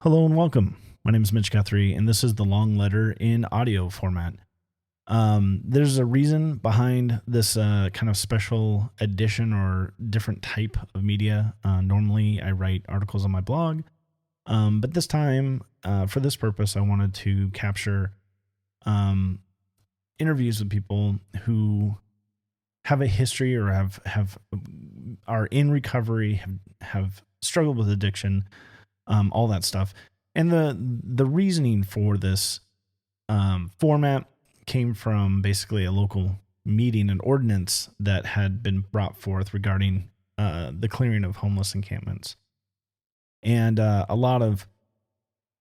Hello and welcome. My name is Mitch Guthrie, and this is the long letter in audio format. There's a reason behind this kind of special edition or different type of media. Normally, I write articles on my blog, but this time, for this purpose, I wanted to capture interviews with people who have a history or have are in recovery, have struggled with addiction, all that stuff. And the reasoning for this format came from basically a local meeting, an ordinance that had been brought forth regarding the clearing of homeless encampments. And a lot of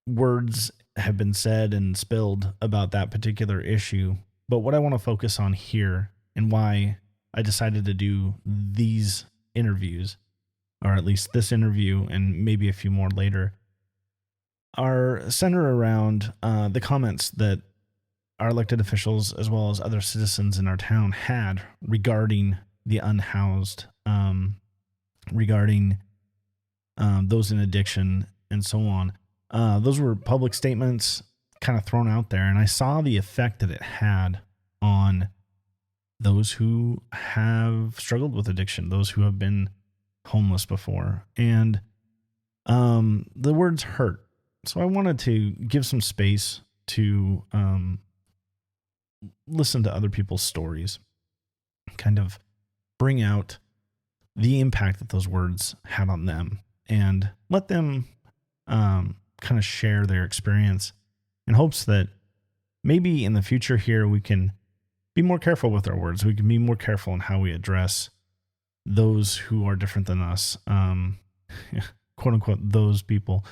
words have been said and spilled about that particular issue. But what I want to focus on here and why I decided to do these interviews, or at least this interview and maybe a few more later, are centered around the comments that our elected officials, as well as other citizens in our town, had regarding the unhoused, regarding those in addiction, and so on. Those were public statements kind of thrown out there, and I saw the effect that it had on those who have struggled with addiction, those who have been homeless before. And the words hurt. So I wanted to give some space to listen to other people's stories, kind of bring out the impact that those words had on them, and let them kind of share their experience in hopes that maybe in the future here we can be more careful with our words. We can be more careful in how we address those who are different than us, quote unquote, those people.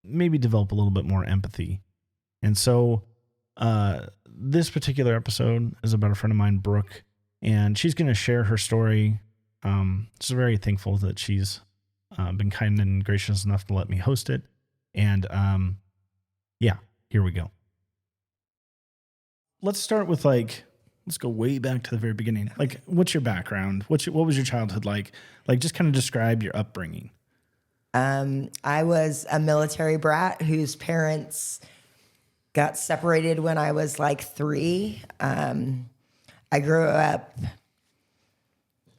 Maybe develop a little bit more empathy. And so this particular episode is about a friend of mine, Brooke, and she's going to share her story. Just very thankful that she's been kind and gracious enough to let me host it. And yeah, here we go. Let's start with let's go way back to the very beginning. Like, what's your background? What was your childhood like? Like, just kind of describe your upbringing. I was a military brat whose parents got separated when I was like 3. I grew up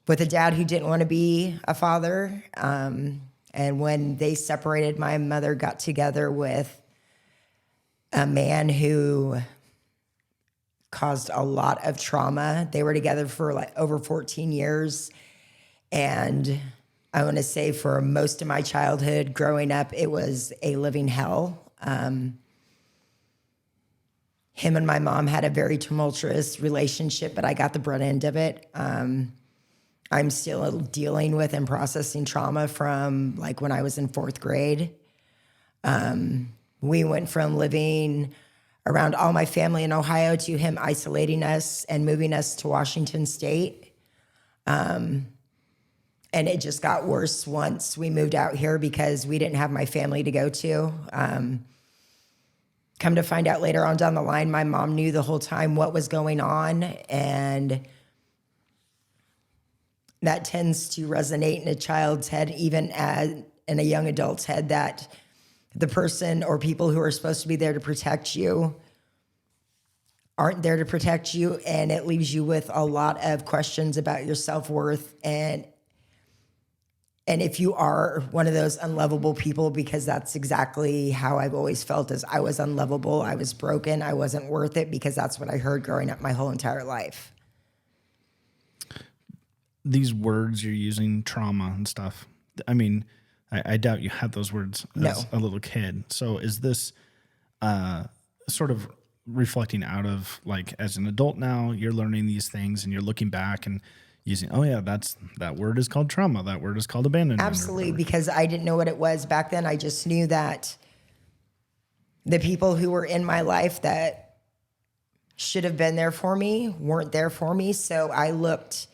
with a dad who didn't want to be a father. And when they separated, my mother got together with a man who caused a lot of trauma. They were together for like over 14 years. And I want to say for most of my childhood growing up, it was a living hell. Him and my mom had a very tumultuous relationship, but I got the brunt end of it. I'm still dealing with and processing trauma from like when I was in 4th grade. We went from living around all my family in Ohio to him isolating us and moving us to Washington State. And it just got worse once we moved out here because we didn't have my family to go to. Come to find out later on down the line, my mom knew the whole time what was going on. And that tends to resonate in a child's head, even in a young adult's head, that the person or people who are supposed to be there to protect you aren't there to protect you. And it leaves you with a lot of questions about your self-worth and if you are one of those unlovable people, because that's exactly how I've always felt, is I was unlovable, I was broken, I wasn't worth it, because that's what I heard growing up my whole entire life. These words you're using, trauma and stuff, I mean, I doubt you had those words as a little kid. So is this sort of reflecting out of, like, as an adult now, you're learning these things and you're looking back and using, oh yeah, that word is called trauma. That word is called abandonment. Absolutely, because I didn't know what it was back then. I just knew that the people who were in my life that should have been there for me weren't there for me. So I looked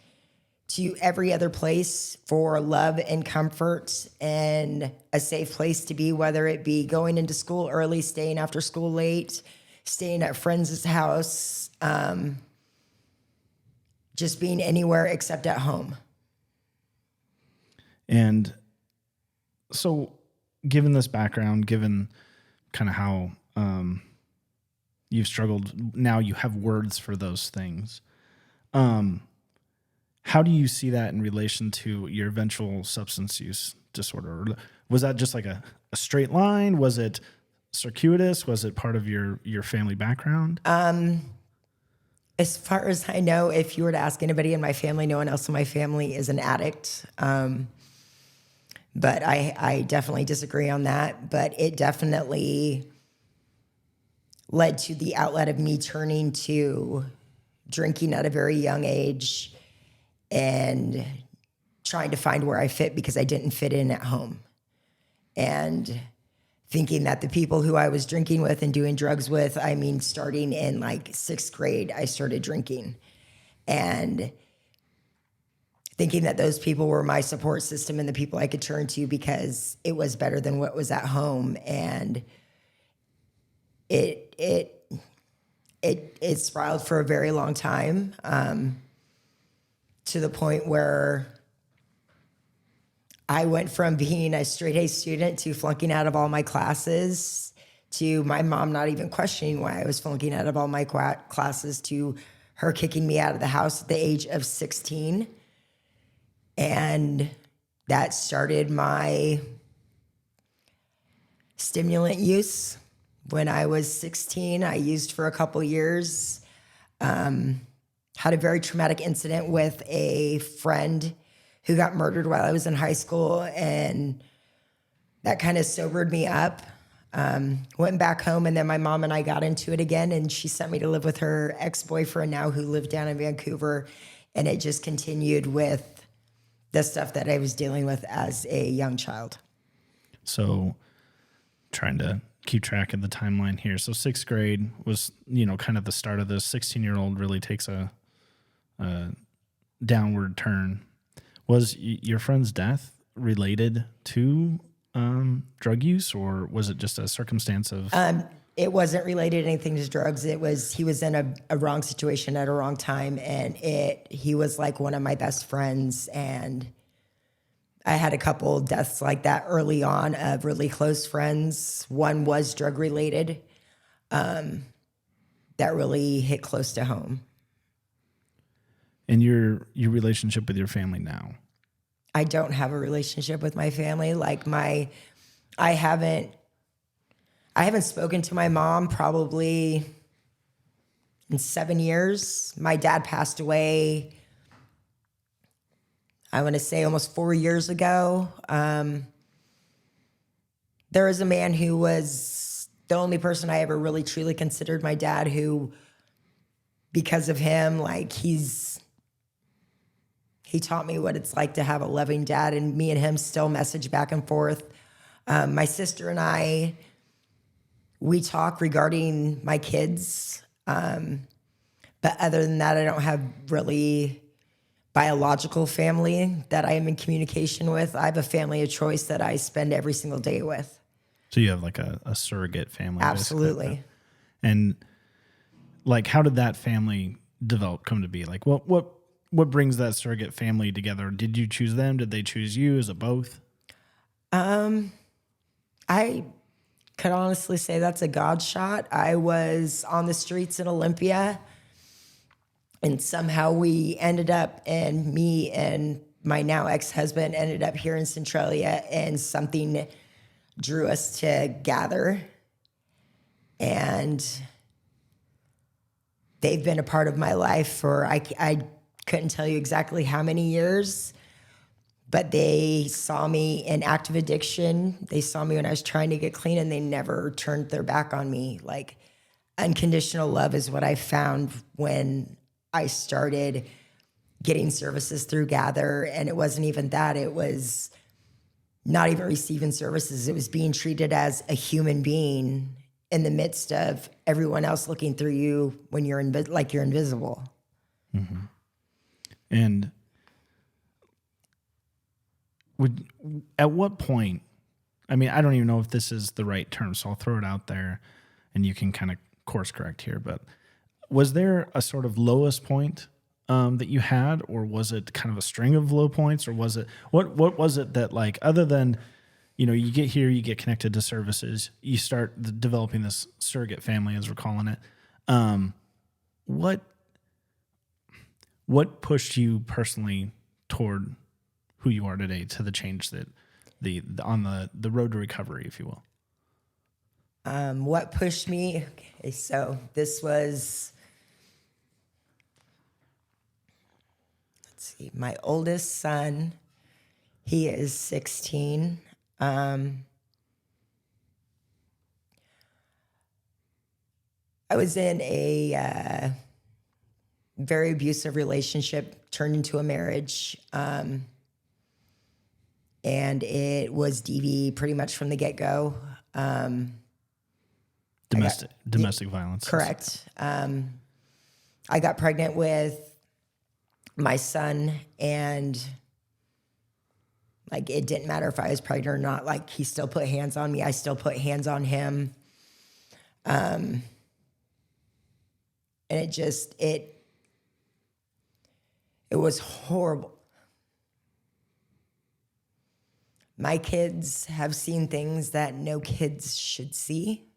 to every other place for love and comfort and a safe place to be, whether it be going into school early, staying after school late, staying at friends' house, just being anywhere except at home. And so given this background, given kind of how you've struggled, now you have words for those things. How do you see that in relation to your eventual substance use disorder? Was that just like a straight line? Was it circuitous? Was it part of your family background? As far as I know, if you were to ask anybody in my family, no one else in my family is an addict. But I definitely disagree on that. But it definitely led to the outlet of me turning to drinking at a very young age and trying to find where I fit because I didn't fit in at home. And thinking that the people who I was drinking with and doing drugs with, I mean, starting in like 6th grade, I started drinking. And thinking that those people were my support system and the people I could turn to because it was better than what was at home. And it spiraled for a very long time, to the point where I went from being a straight A student to flunking out of all my classes, to my mom not even questioning why I was flunking out of all my classes, to her kicking me out of the house at the age of 16. And that started my stimulant use. When I was 16, I used for a couple years. Had a very traumatic incident with a friend who got murdered while I was in high school, and that kind of sobered me up. Went back home, and then my mom and I got into it again, and she sent me to live with her ex-boyfriend now, who lived down in Vancouver, and it just continued with the stuff that I was dealing with as a young child. So trying to keep track of the timeline here. So 6th grade was, kind of the start of this. 16-year-old really takes a downward turn. Was your friend's death related to drug use, or was it just a circumstance of? It wasn't related to anything to drugs. He was in a wrong situation at a wrong time, and he was like one of my best friends, and I had a couple deaths like that early on of really close friends. One was drug related, that really hit close to home. And your relationship with your family now? I don't have a relationship with my family. Like I haven't spoken to my mom probably in 7 years. My dad passed away, I want to say almost 4 years ago. There was a man who was the only person I ever really truly considered my dad, who, because of him, like he taught me what it's like to have a loving dad, and me and him still message back and forth. My sister and I, we talk regarding my kids. But other than that, I don't have really biological family that I am in communication with. I have a family of choice that I spend every single day with. So you have like a surrogate family. Absolutely. Basically. And like, how did that family come to be? Like, what brings that surrogate family together? Did you choose them? Did they choose you? Is it both? I could honestly say that's a God shot. I was on the streets in Olympia, and somehow we ended up, and me and my now ex-husband ended up here in Centralia, and something drew us together. And they've been a part of my life for, I couldn't tell you exactly how many years, but they saw me in active addiction. They saw me when I was trying to get clean, and they never turned their back on me. Like, unconditional love is what I found when I started getting services through Gather. And it wasn't even that. It was not even receiving services. It was being treated as a human being in the midst of everyone else looking through you when you're like you're invisible. Mm-hmm. And at what point, I mean, I don't even know if this is the right term, so I'll throw it out there and you can kind of course correct here, but was there a sort of lowest point that you had, or was it kind of a string of low points, or was it, what was it that, like, other than, you get here, you get connected to services, you start developing this surrogate family, as we're calling it. What pushed you personally toward who you are today, to the change that on the road to recovery, if you will? What pushed me? Okay, so this was, let's see, my oldest son. He is 16. I was in a very abusive relationship, turned into a marriage. And it was DV pretty much from the get-go. Domestic violence. Correct. I got pregnant with my son, and like, it didn't matter if I was pregnant or not. Like, he still put hands on me. I still put hands on him. And it was horrible. My kids have seen things that no kids should see.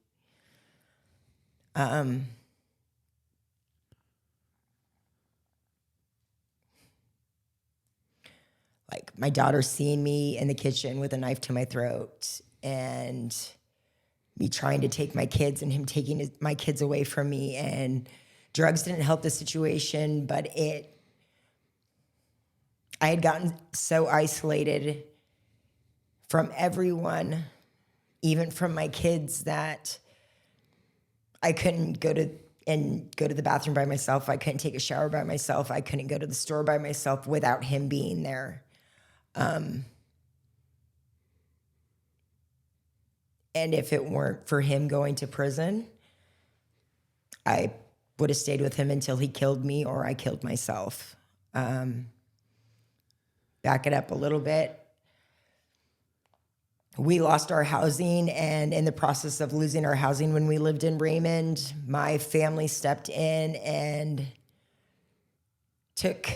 Like, my daughter seeing me in the kitchen with a knife to my throat, and me trying to take my kids and him taking my kids away from me, and drugs didn't help the situation, but I had gotten so isolated from everyone, even from my kids, that I couldn't go to the bathroom by myself. I couldn't take a shower by myself. I couldn't go to the store by myself without him being there. And if it weren't for him going to prison, I would have stayed with him until he killed me or I killed myself. Back it up a little bit. We lost our housing, and in the process of losing our housing when we lived in Raymond, my family stepped in and took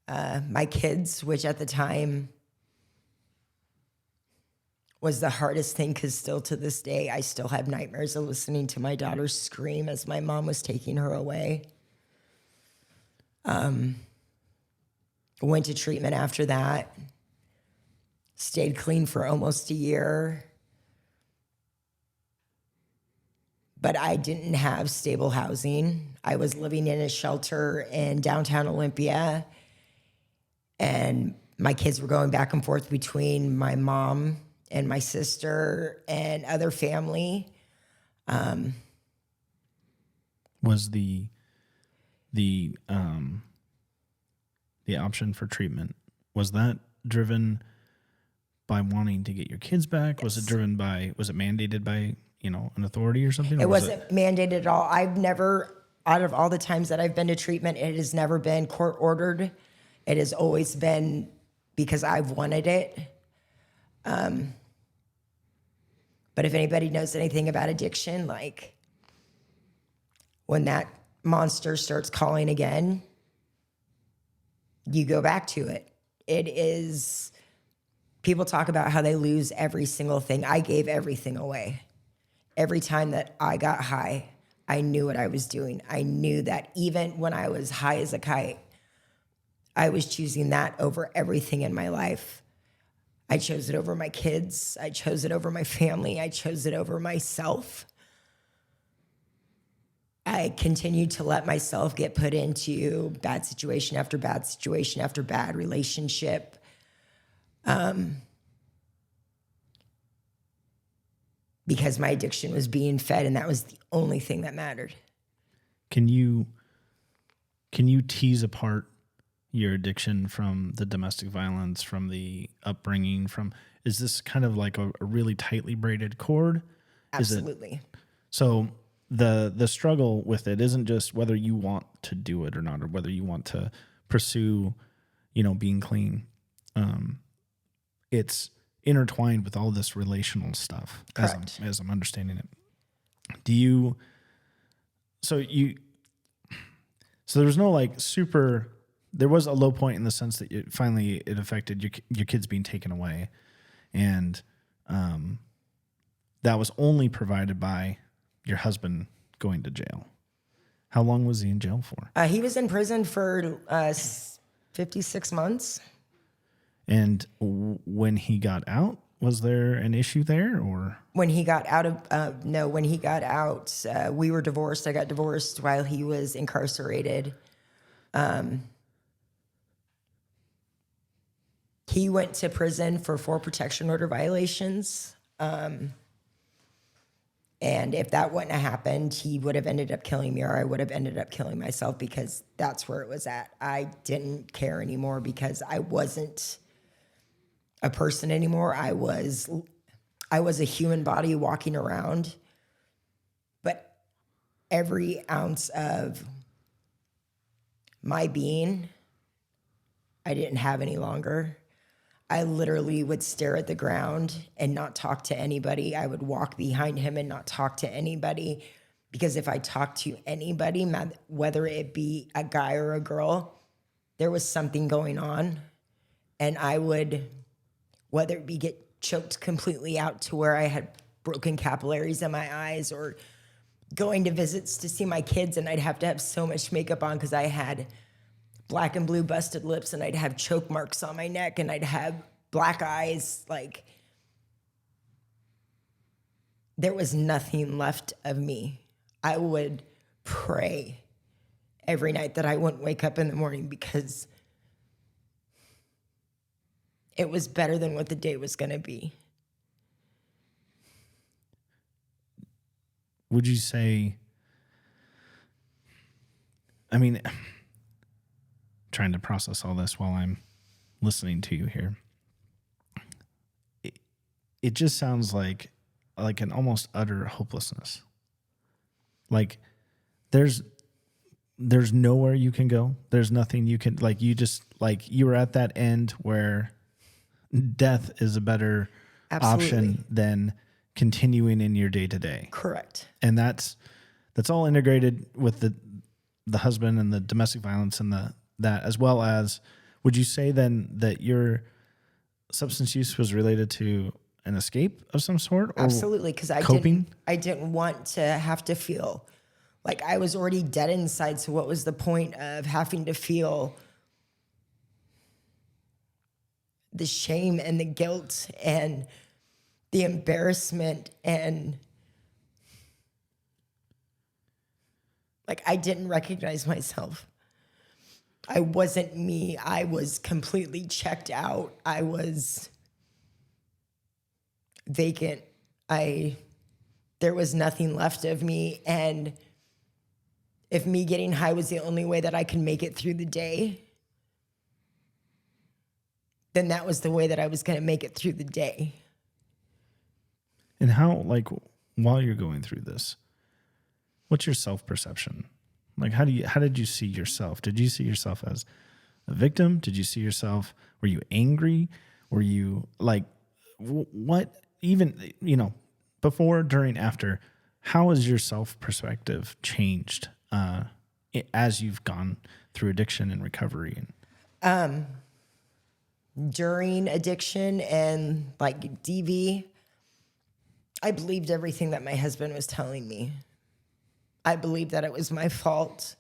my kids, which at the time was the hardest thing, because still to this day, I still have nightmares of listening to my daughter scream as my mom was taking her away. Went to treatment after that. Stayed clean for almost a year. But I didn't have stable housing. I was living in a shelter in downtown Olympia, and my kids were going back and forth between my mom and my sister and other family. Was the option for treatment, was that driven by wanting to get your kids back? Yes. Was it mandated by, an authority or something? It wasn't mandated at all. I've never, out of all the times that I've been to treatment, it has never been court ordered. It has always been because I've wanted it. But if anybody knows anything about addiction, like, when that monster starts calling again, you go back to it. It is, people talk about how they lose every single thing. I gave everything away. Every time that I got high, I knew what I was doing. I knew that even when I was high as a kite, I was choosing that over everything in my life. I chose it over my kids. I chose it over my family. I chose it over myself. I continued to let myself get put into bad situation after bad situation after bad relationship. Because my addiction was being fed, and that was the only thing that mattered. Can you tease apart your addiction from the domestic violence, from the upbringing, is this kind of like a really tightly braided cord? Absolutely. So the struggle with it isn't just whether you want to do it or not, or whether you want to pursue, being clean. It's intertwined with all this relational stuff. Correct. As I'm understanding it. So there was no there was a low point in the sense that it affected your kids being taken away. And that was only provided by your husband going to jail. How long was he in jail for? He was in prison for 56 months. And when he got out, was there an issue there, or? When he got out of, no, when he got out, we were divorced. I got divorced while he was incarcerated. He went to prison for 4 protection order violations. And if that wouldn't have happened, he would have ended up killing me, or I would have ended up killing myself, because that's where it was at. I didn't care anymore because I wasn't a person anymore. I was a human body walking around, but every ounce of my being, I didn't have any longer. I literally would stare at the ground and not talk to anybody. I would walk behind him and not talk to anybody, because if I talked to anybody, whether it be a guy or a girl, there was something going on. And I would, whether it be get choked completely out to where I had broken capillaries in my eyes, or going to visits to see my kids and I'd have to have so much makeup on because I had black and blue busted lips, and I'd have choke marks on my neck, and I'd have black eyes. Like, there was nothing left of me. I would pray every night that I wouldn't wake up in the morning, because it was better than what the day was going to be. Would you say, I mean, trying to process all this while I'm listening to you here. It just sounds like an almost utter hopelessness. Like there's nowhere you can go. There's nothing you can, like, you just, like, you were at that end where death is a better option than continuing in your day to day. Correct. And that's all integrated with the husband and the domestic violence and that, as well as, would you say then that your substance use was related to an escape of some sort? Or absolutely, because I didn't want to have to feel like I was already dead inside. So what was the point of having to feel the shame and the guilt and the embarrassment? And like, I didn't recognize myself. I wasn't me. I was completely checked out. I was vacant. There was nothing left of me. And if me getting high was the only way that I could make it through the day, then that was the way that I was going to make it through the day. And how, like, while you're going through this, what's your self-perception? Like, how did you see yourself? Did you see yourself as a victim? Did you see yourself, were you angry? Were you like, what, even, before, during, after, how has your self-perspective changed as you've gone through addiction and recovery? During addiction and like DV, I believed everything that my husband was telling me. I believed that it was my fault.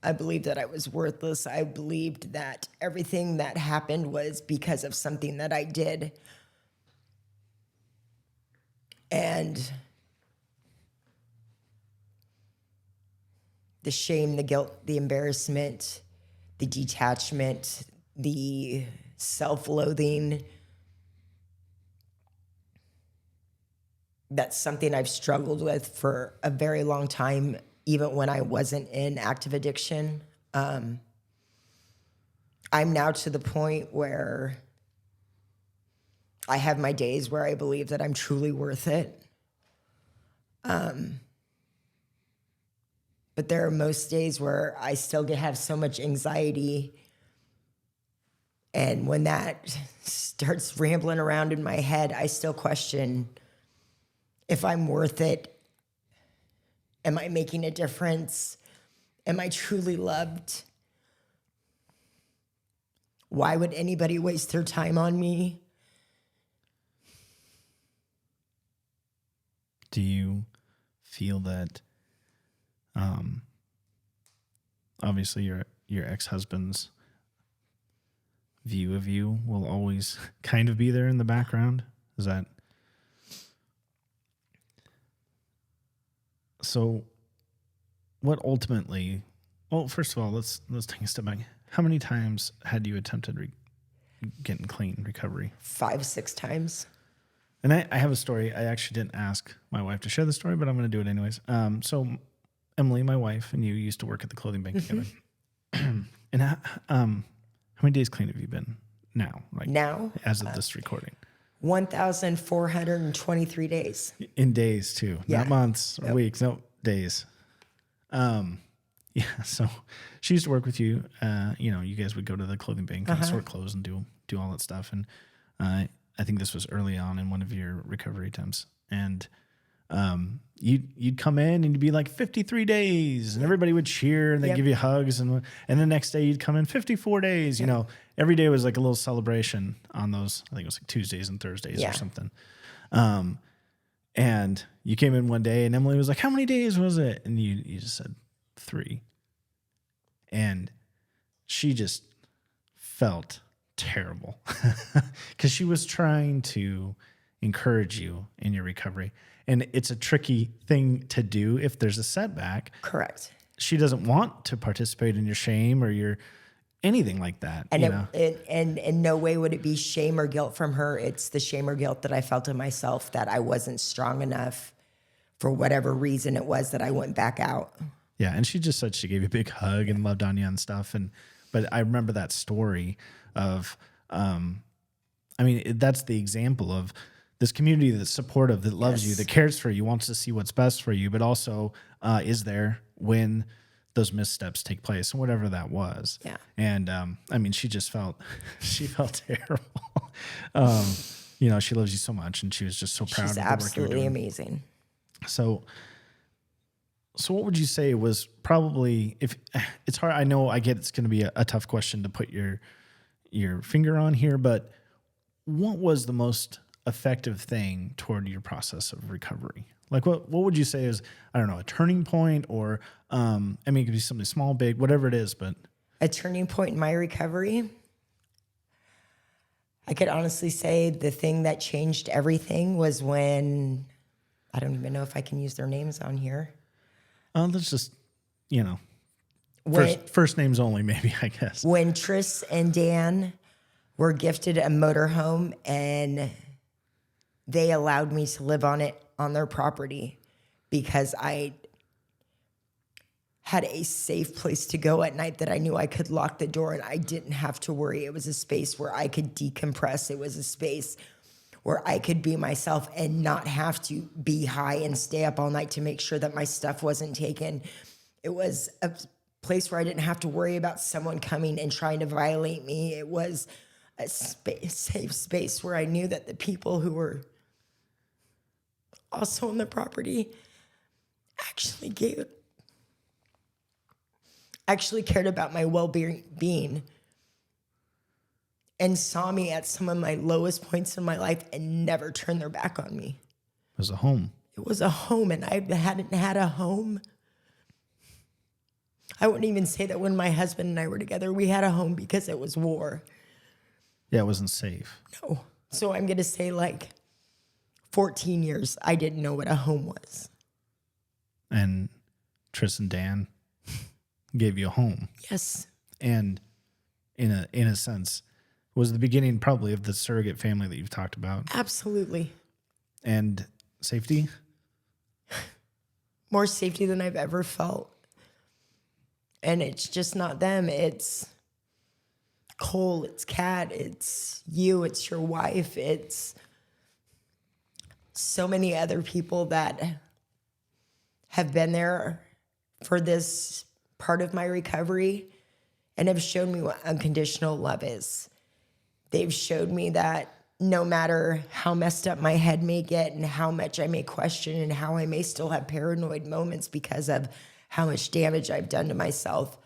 I believed that I was worthless. I believed that everything that happened was because of something that I did. And the shame, the guilt, the embarrassment, the detachment, the self-loathing, that's something I've struggled with for a very long time, even when I wasn't in active addiction. I'm now to the point where I have my days where I believe that I'm truly worth it. But there are most days where I still have so much anxiety. And when that starts rambling around in my head, I still question if I'm worth it. Am I making a difference? Am I truly loved? Why would anybody waste their time on me? Do you feel that, obviously your ex-husband's view of you will always kind of be there in the background? Is that so? What ultimately? Well, first of all, let's take a step back. How many times had you attempted getting clean recovery? 5-6 times. And I have a story. I actually didn't ask my wife to share the story, but I'm going to do it anyways. So Emily, my wife, and you used to work at the clothing bank together. And how many days clean have you been now? Like Now, as of this recording, 1,423 days. in days too, Yeah. not months or Nope. weeks. No, days. Yeah. So she used to work with you. You guys would go to the clothing bank and sort clothes and do all that stuff. And I think this was early on in one of your recovery attempts. And you'd come in and you'd be like 53 days, and everybody would cheer and they'd give you hugs, and the next day you'd come in 54 days. You know, every day was like a little celebration on those. I think it was like Tuesdays and Thursdays or something. And you came in one day and Emily was like, "How many days was it?" And you just said 3. And she just felt terrible because she was trying to encourage you in your recovery. And it's a tricky thing to do if there's a setback. Correct. She doesn't want to participate in your shame or your anything like that. And you know? and in no way would it be shame or guilt from her. It's the shame or guilt that I felt in myself that I wasn't strong enough for whatever reason it was that I went back out. Yeah, and she just said she gave you a big hug and loved on you and stuff. But I remember that story of, that's the example of this community that's supportive, that loves you, that cares for you, wants to see what's best for you, but also is there when those missteps take place, and whatever that was. Yeah. And she just felt terrible. She loves you so much, and she was just so proud She's of the work you were absolutely doing. amazing. So what would you say was probably, if it's hard, I know I get it's going to be a tough question to put your finger on here, but what was the most effective thing toward your process of recovery? Like what would you say is, I don't know, a turning point, or, it could be something small, big, whatever it is, but. A turning point in my recovery, I could honestly say the thing that changed everything was when, I don't even know if I can use their names on here. Let's just, When, first names only, maybe, I guess. when Tris and Dan were gifted a motorhome and they allowed me to live on it on their property because I had a safe place to go at night that I knew I could lock the door and I didn't have to worry. It was a space where I could decompress. It was a space where I could be myself and not have to be high and stay up all night to make sure that my stuff wasn't taken. It was a place where I didn't have to worry about someone coming and trying to violate me. It was a safe space where I knew that the people who were also on the property actually cared about my well-being and saw me at some of my lowest points in my life and never turned their back on me. It was a home. It was a home, and I hadn't had a home. I wouldn't even say that when my husband and I were together, we had a home because it was war. Yeah, it wasn't safe. No. So I'm going to say 14 years, I didn't know what a home was. And Tris and Dan gave you a home. Yes. And in a sense, was the beginning probably of the surrogate family that you've talked about. Absolutely. And safety? More safety than I've ever felt. And it's just not them. It's Cole, it's Kat, it's you, it's your wife, it's so many other people that have been there for this part of my recovery and have shown me what unconditional love is. They've showed me that no matter how messed up my head may get and how much I may question and how I may still have paranoid moments because of how much damage I've done to myself,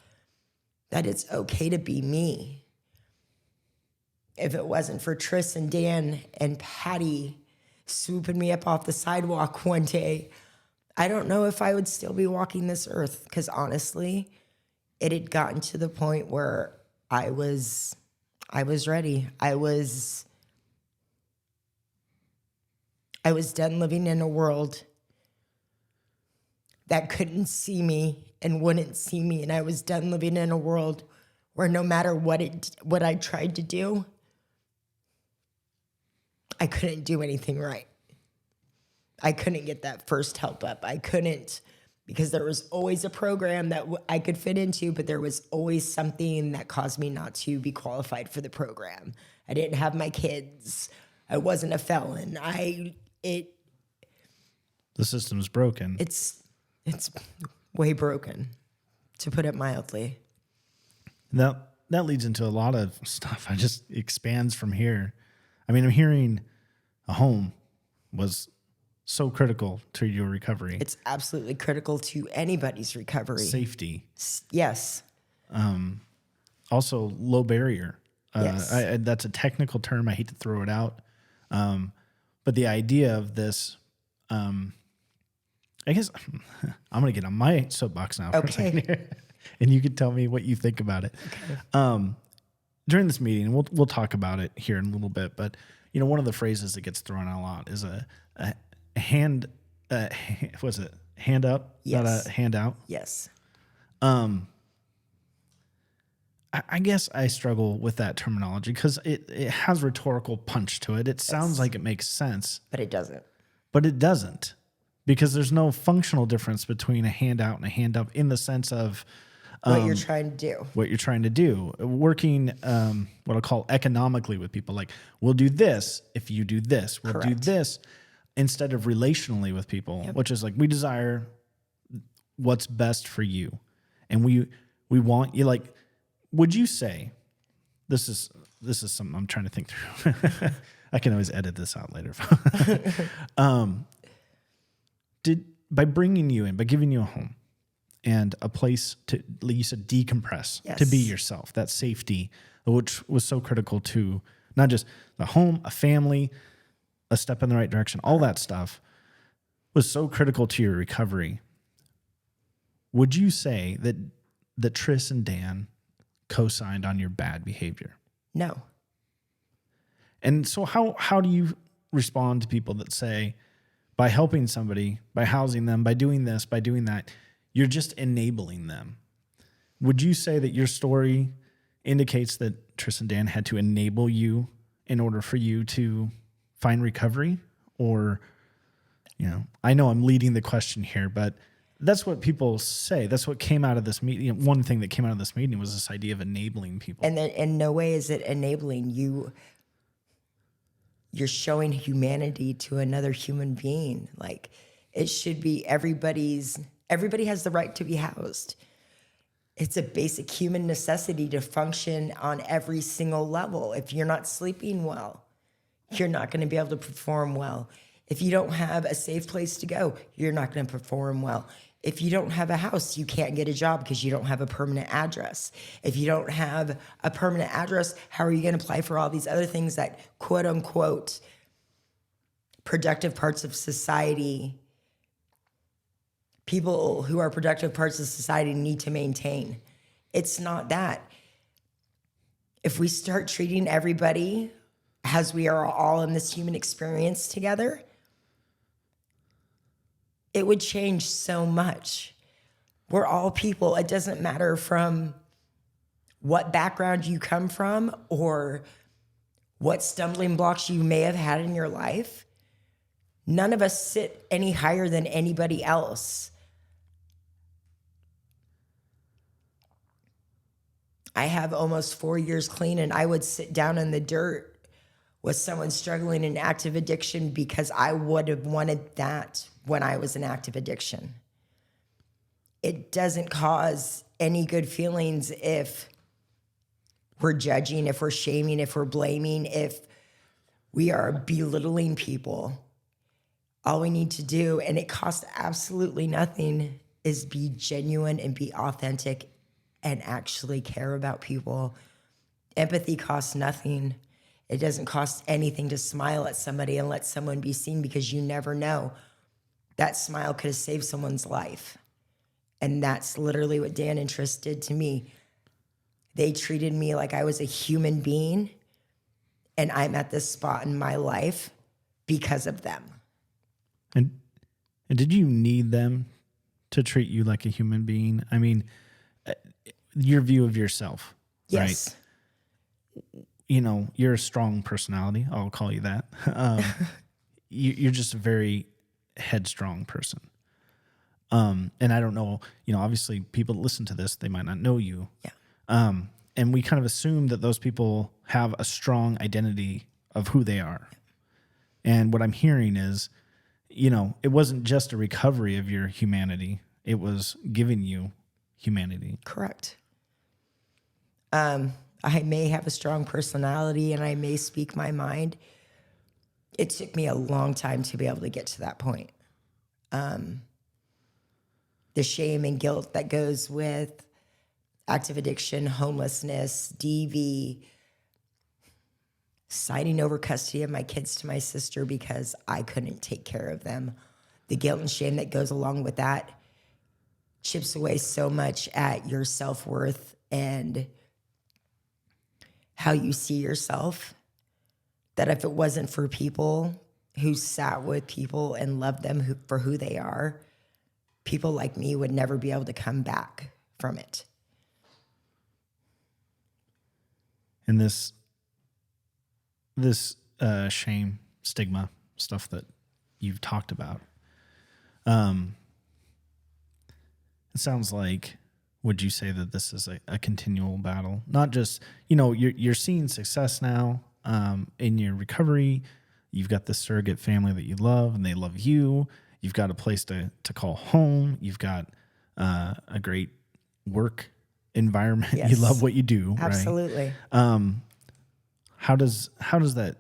that it's okay to be me. If it wasn't for Tris and Dan and Patty swooping me up off the sidewalk one day, I don't know if I would still be walking this earth, because honestly, it had gotten to the point where I was ready. I was done living in a world that couldn't see me and wouldn't see me. And I was done living in a world where no matter what I tried to do, I couldn't do anything right. I couldn't get that first help up. I couldn't, because there was always a program that I could fit into, but there was always something that caused me not to be qualified for the program. I didn't have my kids. I wasn't a felon. The system's broken. It's way broken, to put it mildly. That leads into a lot of stuff. I just expands from here. I mean, I'm hearing a home was so critical to your recovery. It's absolutely critical to anybody's recovery. Safety. Yes. Also, low barrier. Yes. That's a technical term. I hate to throw it out. But the idea of this, I guess I'm going to get on my soapbox now for a second here, and you can tell me what you think about it. Okay. During this meeting, we'll talk about it here in a little bit, but one of the phrases that gets thrown out a lot is a hand, was it hand up, yes. Not a handout? Yes. I guess I struggle with that terminology because it has rhetorical punch to it. It sounds like it makes sense. But it doesn't. But it doesn't, because there's no functional difference between a handout and a hand up in the sense of what you're trying to do. What you're trying to do. Working what I'll call economically with people. Like, we'll do this if you do this. We'll Correct. do this instead of relationally with people, which is like, we desire what's best for you. And we want you, like, would you say, this is something I'm trying to think through. I can always edit this out later. By bringing you in, by giving you a home and a place to, like you said, decompress, yes. to be yourself, that safety, which was so critical to not just the home, a family, a step in the right direction, all that stuff was so critical to your recovery. Would you say that Tris and Dan co-signed on your bad behavior? No. And so how do you respond to people that say, by helping somebody, by housing them, by doing this, by doing that, you're just enabling them? Would you say that your story indicates that Tris and Dan had to enable you in order for you to find recovery? Or, I know I'm leading the question here, but that's what people say. That's what came out of this meeting. One thing that came out of this meeting was this idea of enabling people. And then in no way is it enabling you. You're showing humanity to another human being. Like, it should be everybody has the right to be housed. It's a basic human necessity to function on every single level. If you're not sleeping well, you're not going to be able to perform well. If you don't have a safe place to go, you're not going to perform well. If you don't have a house, you can't get a job because you don't have a permanent address. If you don't have a permanent address, how are you going to apply for all these other things that, quote unquote, productive parts of society, people who are productive parts of society need to maintain? It's not that. If we start treating everybody as we are all in this human experience together, it would change so much. We're all people. It doesn't matter from what background you come from or what stumbling blocks you may have had in your life. None of us sit any higher than anybody else. I have almost 4 years clean, and I would sit down in the dirt with someone struggling in active addiction because I would have wanted that when I was in active addiction. It doesn't cause any good feelings if we're judging, if we're shaming, if we're blaming, if we are belittling people. All we need to do, and it costs absolutely nothing, is be genuine and be authentic and actually care about people. Empathy costs nothing. It doesn't cost anything to smile at somebody and let someone be seen, because you never know. That smile could have saved someone's life. And that's literally what Dan and Tris did to me. They treated me like I was a human being, and I'm at this spot in my life because of them. And did you need them to treat you like a human being? I mean, your view of yourself, Yes. right? You're a strong personality. I'll call you that. You're just a very headstrong person. And I don't know, obviously people that listen to this, they might not know you. Yeah. And we kind of assume that those people have a strong identity of who they are. And what I'm hearing is, it wasn't just a recovery of your humanity. It was giving you humanity. Correct. I may have a strong personality and I may speak my mind. It took me a long time to be able to get to that point. The shame and guilt that goes with active addiction, homelessness, DV, signing over custody of my kids to my sister because I couldn't take care of them. The guilt and shame that goes along with that chips away so much at your self-worth and how you see yourself, that if it wasn't for people who sat with people and loved them for who they are, people like me would never be able to come back from it. And this shame, stigma stuff that you've talked about, it sounds like, would you say that this is a continual battle? Not just, you're seeing success now in your recovery. You've got this surrogate family that you love and they love you. You've got a place to call home. You've got a great work environment. Yes. You love what you do. Absolutely. Right? How does that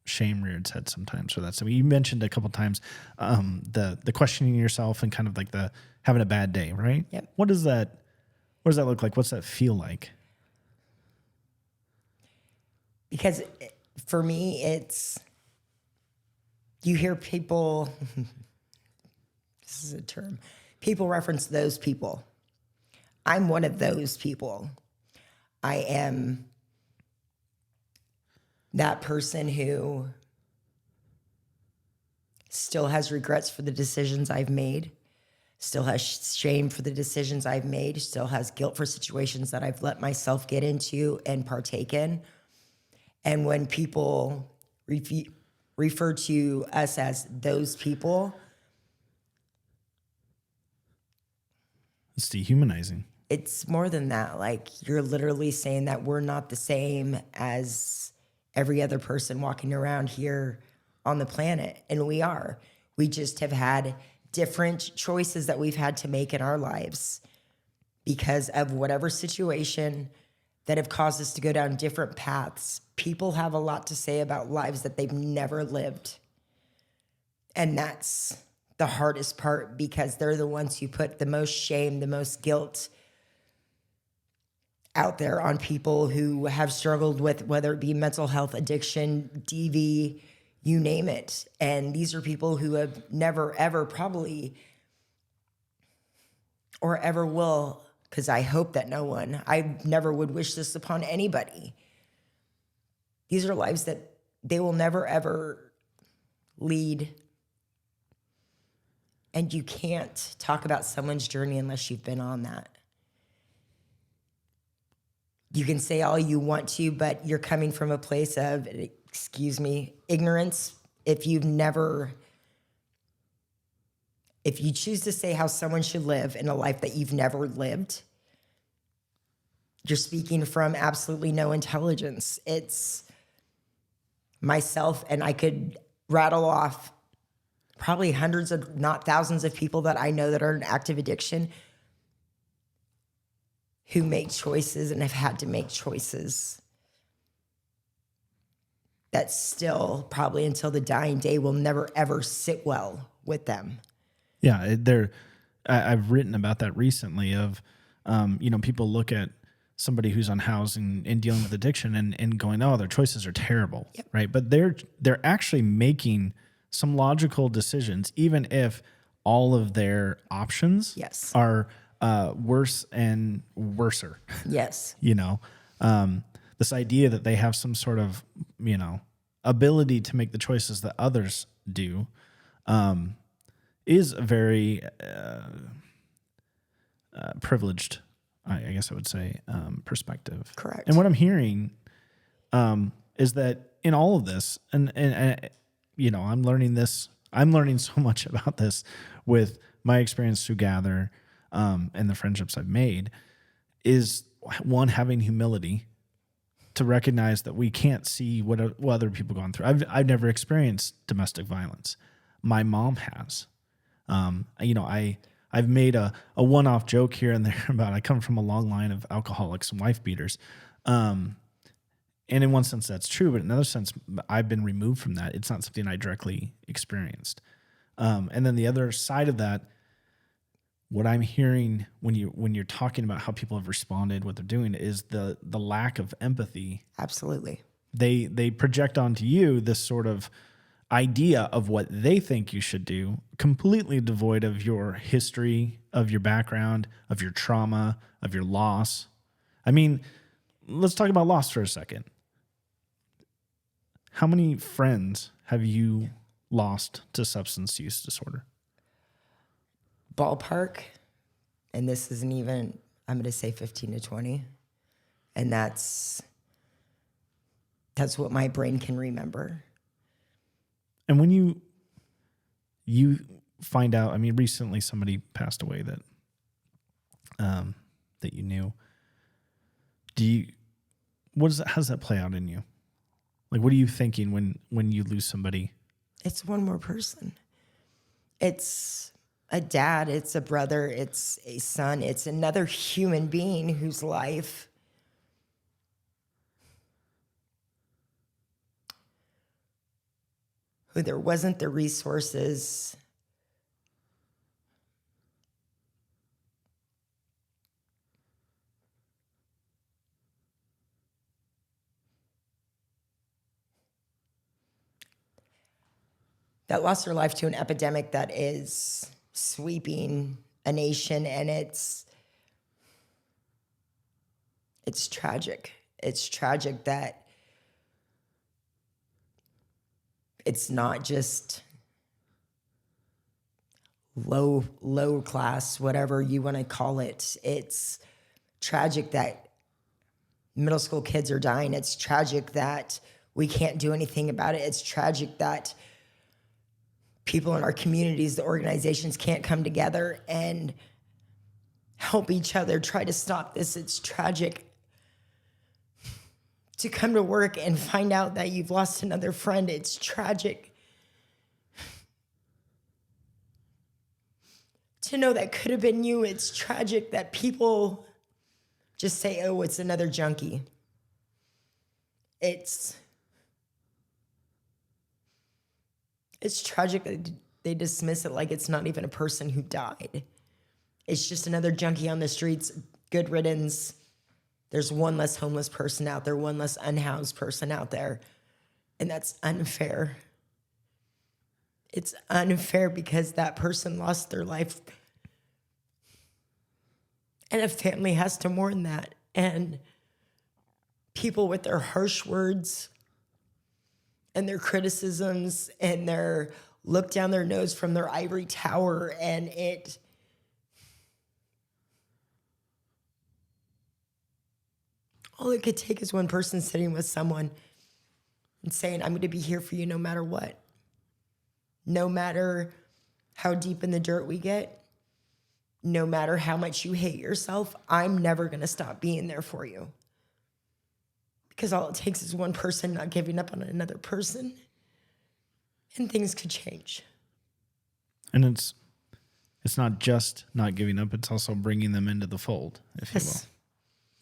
shame rear its head sometimes for that? So you mentioned a couple of times the questioning yourself and kind of like the having a bad day, right? Yep. What does that look like? What's that feel like? Because for me, it's, you hear people, this is a term, people reference those people. I'm one of those people. I am that person who still has regrets for the decisions I've made, still has shame for the decisions I've made, still has guilt for situations that I've let myself get into and partake in. And when people refer to us as those people, It's dehumanizing. it's more than that. Like, you're literally saying that we're not the same as every other person walking around here on the planet. And we are. We just have had different choices that we've had to make in our lives because of whatever situation that have caused us to go down different paths. People have a lot to say about lives that they've never lived. And that's the hardest part, because they're the ones who put the most shame, the most guilt out there on people who have struggled with, whether it be mental health, addiction, DV, you name it. And these are people who have never, ever probably, or ever will, because I hope that no one, I never would wish this upon anybody. These are lives that they will never, ever lead. And you can't talk about someone's journey unless you've been on that. You can say all you want to, but you're coming from a place of, ignorance. If you choose to say how someone should live in a life that you've never lived, you're speaking from absolutely no intelligence. It's myself, and I could rattle off probably hundreds of, not thousands of people that I know that are in active addiction who make choices and have had to make choices that still probably until the dying day will never ever sit well with them. Yeah, I've written about that recently of, people look at somebody who's unhoused and dealing with addiction and going, oh, their choices are terrible, right? But they're actually making some logical decisions, even if all of their options are worse and worser. Yes. This idea that they have some sort of, ability to make the choices that others do is a very privileged, I guess I would say, perspective. Correct. And what I'm hearing is that in all of this, and I'm learning this. I'm learning so much about this with my experience through Gather and the friendships I've made, is one, having humility to recognize that we can't see what other people going through. I've never experienced domestic violence. My mom has. I've made a one-off joke here and there about I come from a long line of alcoholics and wife beaters. And in one sense that's true, but in another sense, I've been removed from that. It's not something I directly experienced. And then the other side of that, what I'm hearing when you're talking about how people have responded, what they're doing, is the lack of empathy. Absolutely. They project onto you this sort of idea of what they think you should do, completely devoid of your history, of your background, of your trauma, of your loss. I mean, let's talk about loss for a second. How many friends have you lost to substance use disorder? Ballpark, and this isn't even, I'm going to say 15 to 20. And that's what my brain can remember. And when you find out, I mean, recently somebody passed away that you knew. How does that play out in you? Like, what are you thinking when you lose somebody? It's one more person. It's a dad, it's a brother, it's a son, it's another human being whose life who there wasn't the resources that lost their life to an epidemic that is sweeping a nation, and it's tragic. It's tragic that it's not just low class, whatever you want to call it. It's tragic that middle school kids are dying. It's tragic that we can't do anything about it. It's tragic that people in our communities, the organizations, can't come together and help each other try to stop this. It's tragic to come to work and find out that you've lost another friend. It's tragic to know that could have been you. It's tragic that people just say, oh, it's another junkie. It's tragic that they dismiss it like it's not even a person who died. It's just another junkie on the streets. Good riddance. There's one less homeless person out there, one less unhoused person out there. And that's unfair. It's unfair because that person lost their life. And a family has to mourn that. And people with their harsh words and their criticisms and their look down their nose from their ivory tower, and all it could take is one person sitting with someone and saying, I'm going to be here for you no matter what. No matter how deep in the dirt we get, no matter how much you hate yourself, I'm never going to stop being there for you. Because all it takes is one person not giving up on another person, and things could change. And it's not just not giving up, it's also bringing them into the fold, if you will.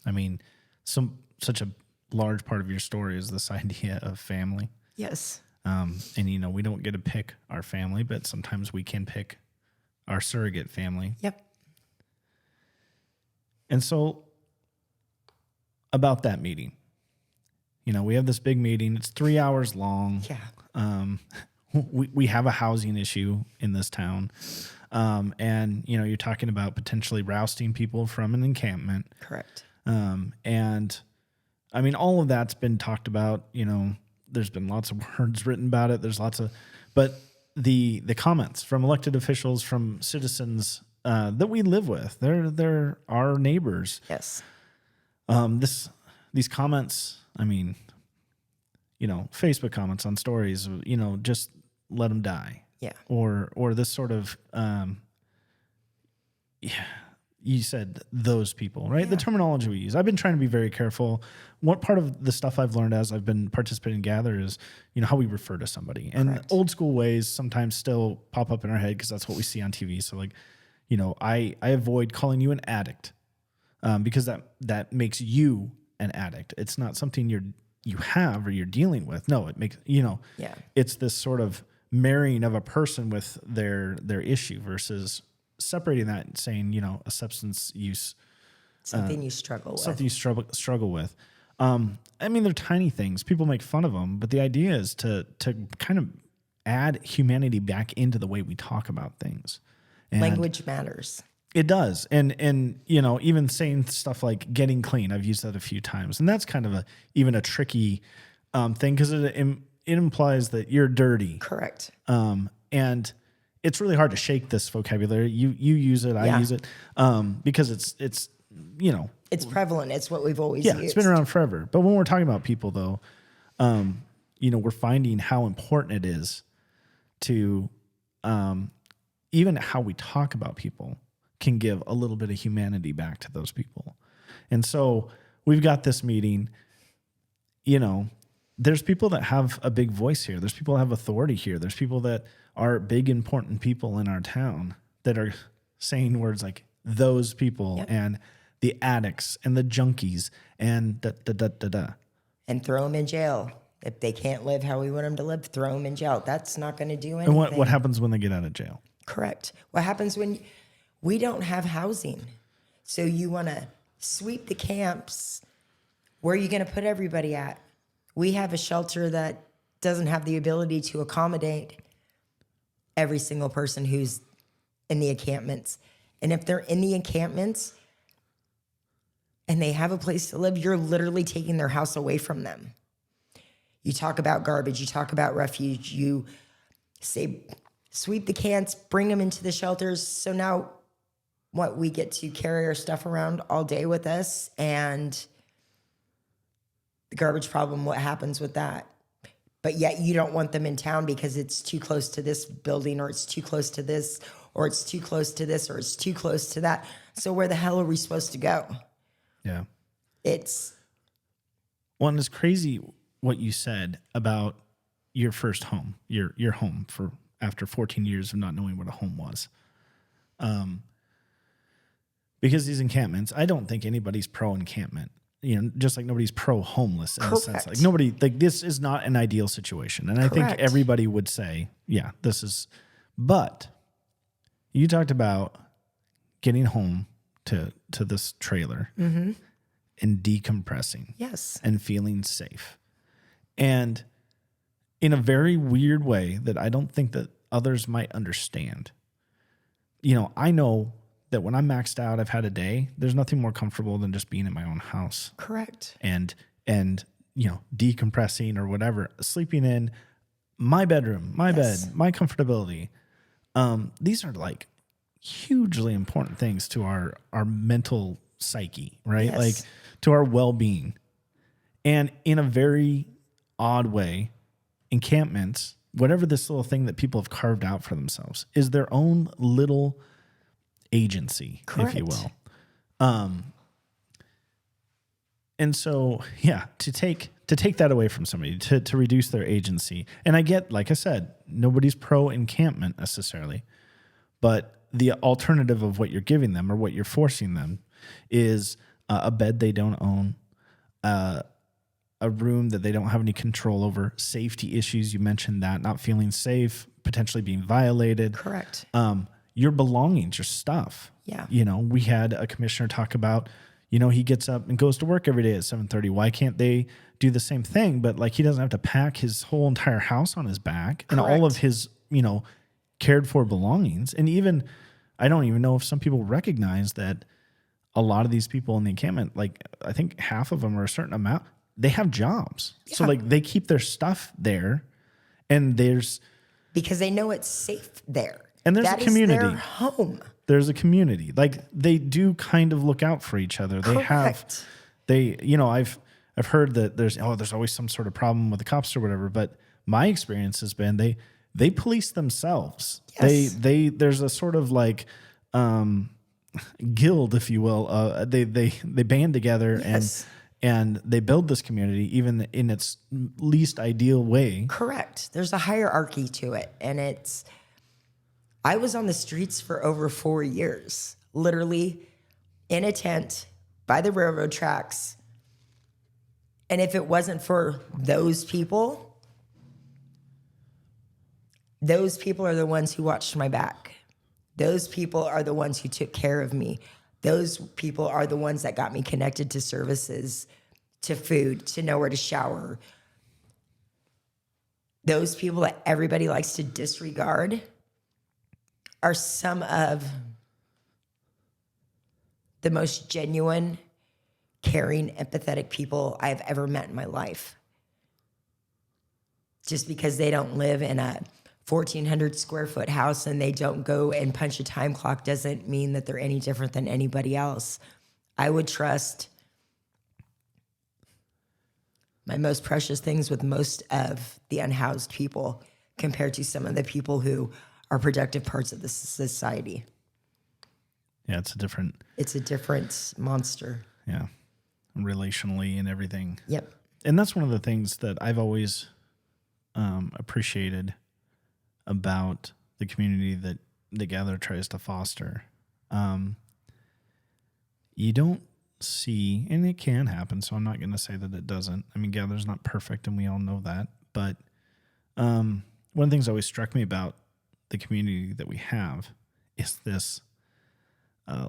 I mean, such a large part of your story is this idea of family. Yes. And, we don't get to pick our family, but sometimes we can pick our surrogate family. Yep. And so about that meeting. We have this big meeting. It's 3 hours long. Yeah. We have a housing issue in this town. And, you're talking about potentially rousting people from an encampment. Correct. And I mean, all of that's been talked about. There's been lots of words written about it. But the comments from elected officials, from citizens that we live with, they're our neighbors. Yes. These comments, I mean, Facebook comments on stories, just let them die. Yeah. Or this sort of, you said those people, right? Yeah. The terminology we use. I've been trying to be very careful. What part of the stuff I've learned as I've been participating in Gather is, how we refer to somebody. And Correct. old school ways sometimes still pop up in our head because that's what we see on TV. So like, I avoid calling you an addict because that makes you an addict. It's not something you have or you're dealing with. No, it makes, Yeah. it's this sort of marrying of a person with their issue versus separating that and saying, a substance use, Something you struggle with. something you struggle with. I mean, they're tiny things. People make fun of them, but the idea is to kind of add humanity back into the way we talk about things. And Language matters. it does. And even saying stuff like getting clean, I've used that a few times. And that's kind of even a tricky thing because it implies that you're dirty. Correct. And it's really hard to shake this vocabulary. You use it, I use it, because it's It's prevalent. It's what we've always used. it's been around forever. But when we're talking about people, though, we're finding how important it is to even how we talk about people can give a little bit of humanity back to those people. And so we've got this meeting. There's people that have a big voice here. There's people that have authority here. There's people that are big, important people in our town that are saying words like those people and the addicts and the junkies and da-da-da-da-da. And throw them in jail. If they can't live how we want them to live, throw them in jail. That's not going to do anything. And what happens when they get out of jail? Correct. What happens when we don't have housing? So you want to sweep the camps. Where are you going to put everybody at? We have a shelter that doesn't have the ability to accommodate every single person who's in the encampments. And if they're in the encampments and they have a place to live, you're literally taking their house away from them. You talk about garbage, you talk about refuge, you say, sweep the cans, bring them into the shelters. So now we get to carry our stuff around all day with us, and the garbage problem, what happens with that? But yet you don't want them in town because it's too close to this building, or it's too close to this, or it's too close to this, or it's too close to that. So where the hell are we supposed to go? Yeah. It's crazy what you said about your first home, your home for after 14 years of not knowing what a home was. Because these encampments, I don't think anybody's pro encampment. Just like nobody's pro homeless in a sense. Like nobody, this is not an ideal situation. And I think everybody would say, yeah, this is, but you talked about getting home to this trailer and decompressing. Yes. And feeling safe. And in a very weird way that I don't think that others might understand. I know that when I'm maxed out, I've had a day, there's nothing more comfortable than just being in my own house. Correct. And decompressing or whatever, sleeping in my bedroom, my bed, my comfortability. These are like hugely important things to our mental psyche, right? Yes. Like to our well-being. And in a very odd way, encampments, whatever this little thing that people have carved out for themselves, is their own little agency, if you will. And so, to take that away from somebody, to reduce their agency. And I get, like I said, nobody's pro encampment necessarily, but the alternative of what you're giving them or what you're forcing them is a bed they don't own, a room that they don't have any control over, safety issues. You mentioned that, not feeling safe, potentially being violated. Correct. Your belongings, your stuff. Yeah. We had a commissioner talk about, he gets up and goes to work every day at 7:30. Why can't they do the same thing? But like, he doesn't have to pack his whole entire house on his back and all of his, cared for belongings. And even, I don't even know if some people recognize that a lot of these people in the encampment, like I think half of them are a certain amount, they have jobs. Yeah. So like they keep their stuff there, and because they know it's safe there. And there's a community. That is their home. There's a community. Like they do kind of look out for each other. Correct. I've heard that there's always some sort of problem with the cops or whatever, but my experience has been they police themselves. Yes. There's a sort of like guild, if you will. They band together. Yes. and they build this community even in its least ideal way. Correct. There's a hierarchy to it, and I was on the streets for over 4 years, literally in a tent by the railroad tracks. And if it wasn't for those people are the ones who watched my back. Those people are the ones who took care of me. Those people are the ones that got me connected to services, to food, to know where to shower. Those people that everybody likes to disregard are some of the most genuine, caring, empathetic people I've ever met in my life. Just because they don't live in a 1,400 square foot house and they don't go and punch a time clock doesn't mean that they're any different than anybody else. I would trust my most precious things with most of the unhoused people compared to some of the people who are productive parts of the society. Yeah, it's a different monster. Yeah, relationally and everything. Yep. And that's one of the things that I've always appreciated about the community that the Gather tries to foster. You don't see, and it can happen, so I'm not going to say that it doesn't. I mean, Gather's not perfect, and we all know that. But one of the things that always struck me about the community that we have is this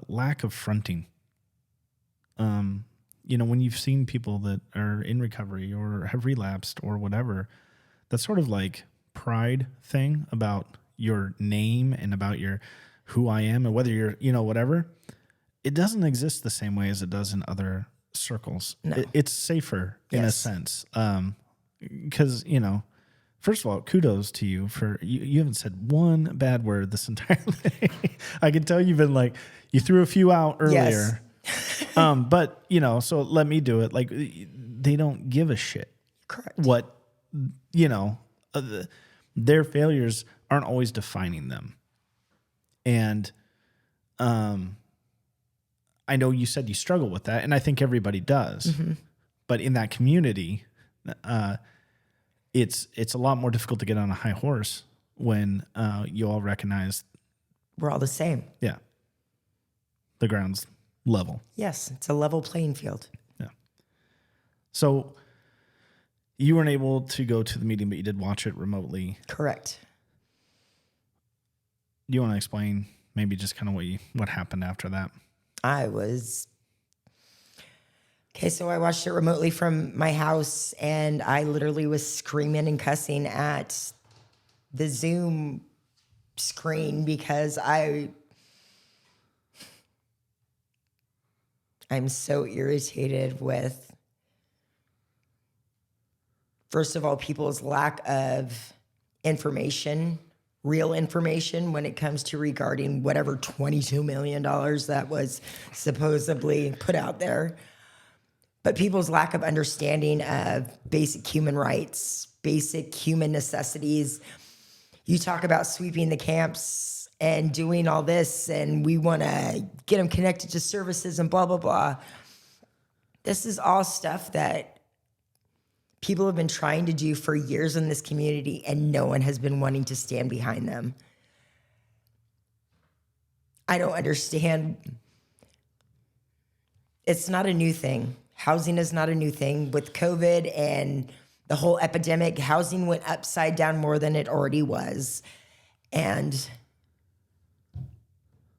lack of fronting. When you've seen people that are in recovery or have relapsed or whatever, that sort of like pride thing about your name and about your who I am and whether you're, whatever, it doesn't exist the same way as it does in other circles. No. It's safer in a sense. Because, first of all, kudos to you for, you haven't said one bad word this entire thing. I can tell you've been like, you threw a few out earlier. Yes. But, so let me do it. Like, they don't give a shit. Correct. What, their failures aren't always defining them. And I know you said you struggle with that, and I think everybody does. Mm-hmm. But in that community, it's a lot more difficult to get on a high horse when you all recognize we're all the same. Yeah. The ground's level. Yes, it's a level playing field. Yeah. So you weren't able to go to the meeting, but you did watch it remotely. Correct. Do you want to explain maybe just kind of what happened after that? So I watched it remotely from my house, and I literally was screaming and cussing at the Zoom screen because I'm so irritated with, first of all, people's lack of information, real information when it comes to regarding whatever $22 million that was supposedly put out there. But people's lack of understanding of basic human rights, basic human necessities. You talk about sweeping the camps and doing all this, and we want to get them connected to services and blah, blah, blah. This is all stuff that people have been trying to do for years in this community, and no one has been wanting to stand behind them. I don't understand. It's not a new thing. Housing is not a new thing. With COVID and the whole epidemic, housing went upside down more than it already was. And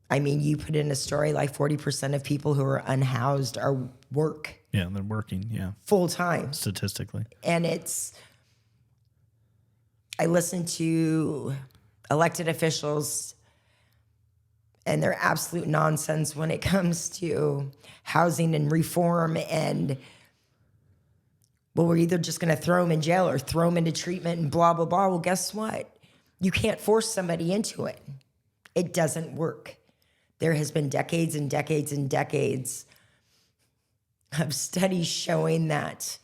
I mean, you put in a story like 40% of people who are unhoused are work. Yeah, they're working, Full time. statistically. And I listen to elected officials and their absolute nonsense when it comes to housing and reform. And, well, we're either just going to throw them in jail or throw them into treatment and blah, blah, blah. Well, guess what? You can't force somebody into it. It doesn't work. There has been decades and decades and decades of studies showing that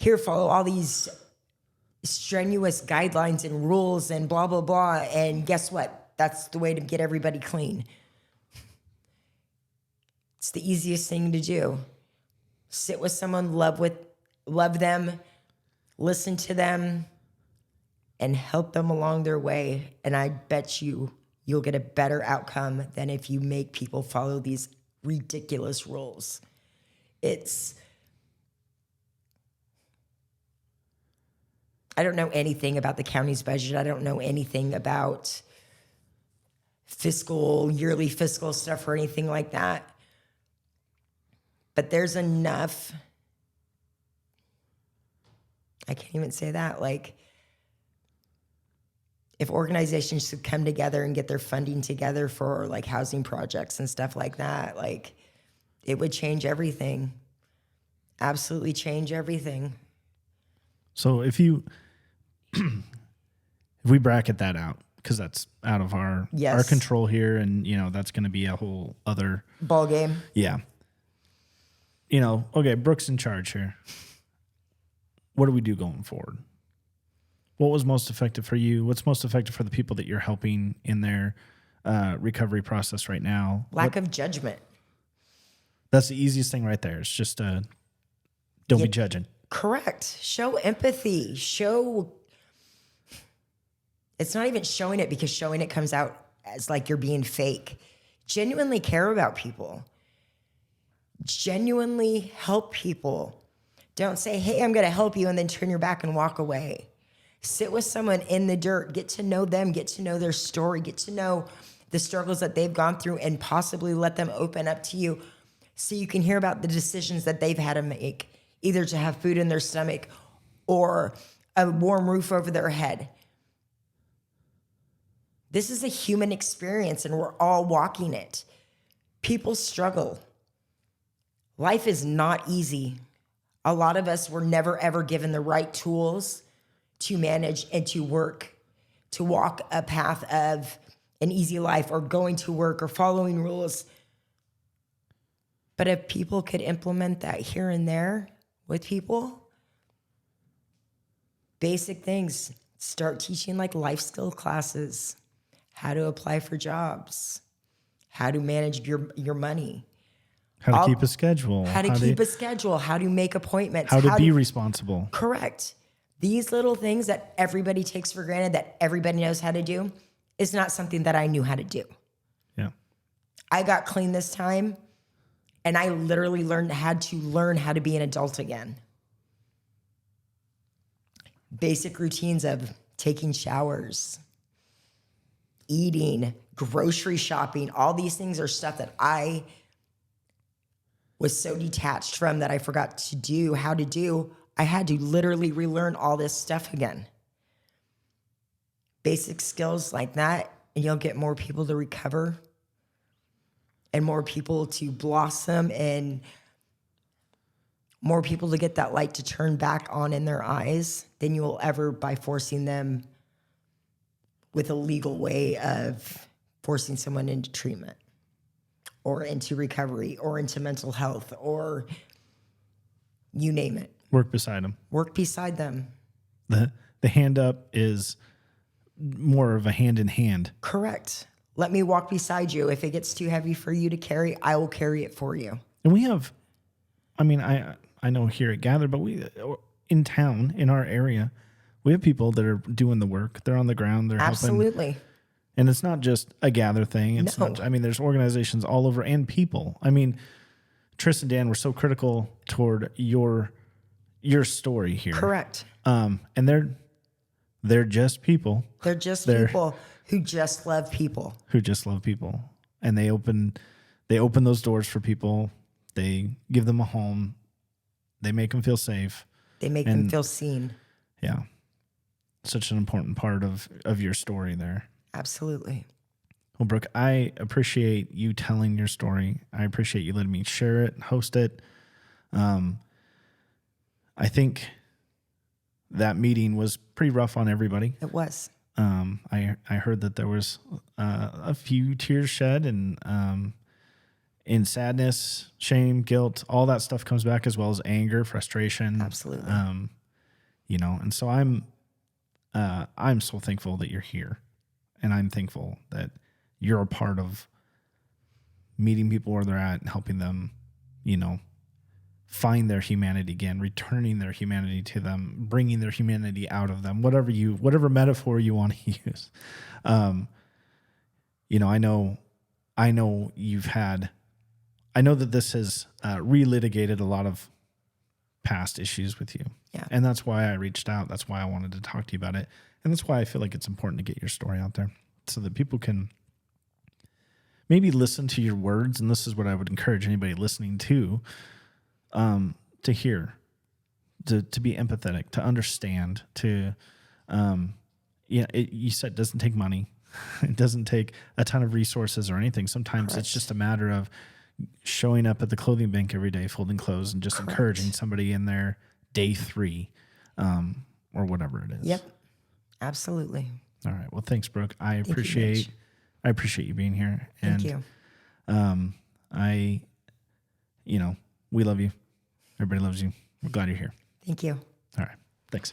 here, follow all these strenuous guidelines and rules and blah, blah, blah. And guess what? That's the way to get everybody clean. It's the easiest thing to do. Sit with someone, love them, listen to them, and help them along their way. And I bet you'll get a better outcome than if you make people follow these ridiculous rules. I don't know anything about the county's budget. I don't know anything about yearly fiscal stuff or anything like that. But there's enough, I can't even say that, like, if organizations should come together and get their funding together for like housing projects and stuff like that, like, it would change everything. Absolutely change everything. So if we bracket that out, because that's out of our control here, and that's going to be a whole other ball game. Yeah. Okay, Brooke's in charge here. What do we do going forward? What was most effective for you? What's most effective for the people that you're helping in their recovery process right now? Lack of judgment. That's the easiest thing right there. It's just don't be judging. Correct. Show empathy. It's not even showing it, because showing it comes out as like you're being fake. Genuinely care about people. Genuinely help people. Don't say, hey, I'm going to help you, and then turn your back and walk away. Sit with someone in the dirt, get to know them, get to know their story, get to know the struggles that they've gone through, and possibly let them open up to you so you can hear about the decisions that they've had to make, either to have food in their stomach or a warm roof over their head. This is a human experience, and we're all walking it. People struggle. Life is not easy. A lot of us were never, ever given the right tools to manage and to work, to walk a path of an easy life, or going to work, or following rules. But if people could implement that here and there with people, basic things, start teaching like life skill classes, how to apply for jobs, how to manage your money. How to keep a schedule. How to make appointments. How to be responsible. Correct. These little things that everybody takes for granted, that everybody knows how to do, is not something that I knew how to do. Yeah. I got clean this time, and I literally had to learn how to be an adult again. Basic routines of taking showers, eating, grocery shopping, all these things are stuff that I was so detached from that I forgot to do, how to do. I had to literally relearn all this stuff again. Basic skills like that, and you'll get more people to recover and more people to blossom and more people to get that light to turn back on in their eyes than you will ever by forcing them with a legal way of forcing someone into treatment or into recovery or into mental health or you name it. Work beside them. Work beside them. The hand up is more of a hand in hand. Correct. Let me walk beside you. If it gets too heavy for you to carry, I will carry it for you. And we have, I know here at Gather, but we in town, in our area, we have people that are doing the work. They're on the ground. They're Absolutely. helping. And it's not just a Gather thing. It's not, there's organizations all over and people. Tris and Dan were so critical toward your story here. Correct. And they're just people. They're just people who just love people. And they open those doors for people. They give them a home. They make them feel safe. They make them feel seen. Yeah. Such an important part of your story there. Absolutely. Well, Brooke, I appreciate you telling your story. I appreciate you letting me share it, host it. I think that meeting was pretty rough on everybody. It was. I heard that there was a few tears shed, and in sadness, shame, guilt, all that stuff comes back, as well as anger, frustration. Absolutely. And so I'm so thankful that you're here, and I'm thankful that you're a part of meeting people where they're at and helping them, find their humanity again, returning their humanity to them, bringing their humanity out of them, whatever metaphor you want to use. I know that this has relitigated a lot of past issues with you. Yeah. And that's why I reached out. That's why I wanted to talk to you about it. And that's why I feel like it's important to get your story out there so that people can maybe listen to your words. And this is what I would encourage anybody listening to hear, to be empathetic, to understand, you said it doesn't take money. It doesn't take a ton of resources or anything. Sometimes Correct. It's just a matter of showing up at the clothing bank every day, folding clothes, and just Correct. encouraging somebody in their day 3, or whatever it is. Yep. Absolutely. All right. Well, thanks, Brooke. I you, appreciate you being here. Thank you. We love you. Everybody loves you. We're glad you're here. Thank you. All right. Thanks.